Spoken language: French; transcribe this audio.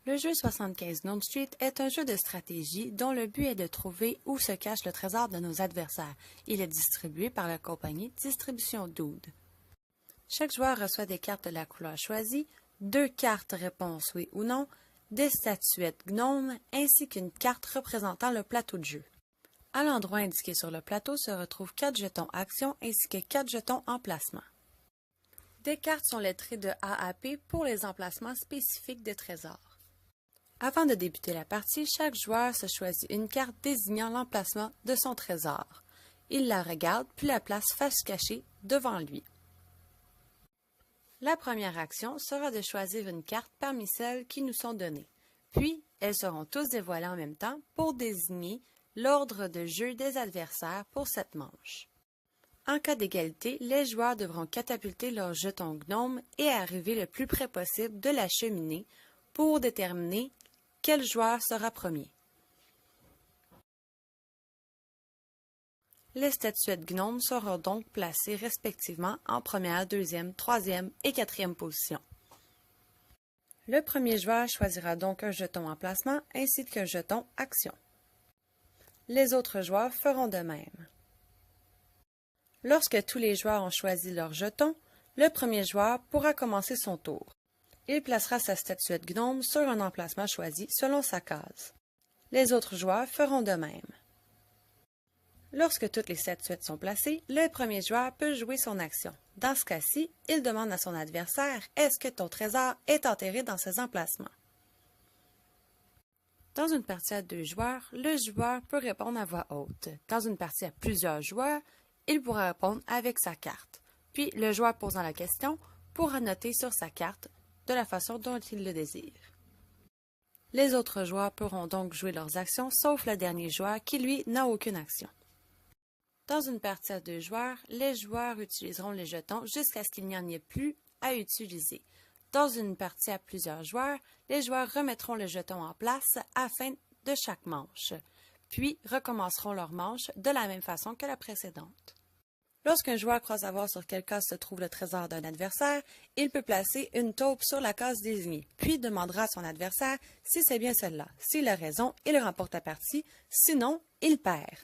Le jeu 75 Gnome Street est un jeu de stratégie dont le but est de trouver où se cache le trésor de nos adversaires. Il est distribué par la compagnie Distribution Dude. Chaque joueur reçoit des cartes de la couleur choisie, 2 cartes réponse oui ou non, des statuettes gnomes ainsi qu'une carte représentant le plateau de jeu. À l'endroit indiqué sur le plateau se retrouvent 4 jetons action ainsi que 4 jetons emplacement. Des cartes sont lettrées de A à P pour les emplacements spécifiques des trésors. Avant de débuter la partie, chaque joueur se choisit une carte désignant l'emplacement de son trésor. Il la regarde puis la place face cachée devant lui. La première action sera de choisir une carte parmi celles qui nous sont données. Puis, elles seront tous dévoilées en même temps pour désigner l'ordre de jeu des adversaires pour cette manche. En cas d'égalité, les joueurs devront catapulter leurs jetons gnome et arriver le plus près possible de la cheminée pour déterminer quel joueur sera premier. Les statuettes gnomes seront donc placées respectivement en première, deuxième, troisième et quatrième position. Le premier joueur choisira donc un jeton emplacement ainsi qu'un jeton action. Les autres joueurs feront de même. Lorsque tous les joueurs ont choisi leur jeton, le premier joueur pourra commencer son tour. Il placera sa statuette gnome sur un emplacement choisi selon sa case. Les autres joueurs feront de même. Lorsque toutes les statuettes sont placées, le premier joueur peut jouer son action. Dans ce cas-ci, il demande à son adversaire « Est-ce que ton trésor est enterré dans ces emplacements? » Dans une partie à 2 joueurs, le joueur peut répondre à voix haute. Dans une partie à plusieurs joueurs, il pourra répondre avec sa carte. Puis, le joueur posant la question pourra noter sur sa carte de la façon dont il le désire. Les autres joueurs pourront donc jouer leurs actions, sauf le dernier joueur qui, lui, n'a aucune action. Dans une partie à 2 joueurs, les joueurs utiliseront les jetons jusqu'à ce qu'il n'y en ait plus à utiliser. Dans une partie à plusieurs joueurs, les joueurs remettront le jeton en place à la fin de chaque manche, puis recommenceront leur manche de la même façon que la précédente. Lorsqu'un joueur croit savoir sur quelle case se trouve le trésor d'un adversaire, il peut placer une taupe sur la case désignée, puis demandera à son adversaire si c'est bien celle-là. S'il a raison, il remporte la partie, sinon, il perd.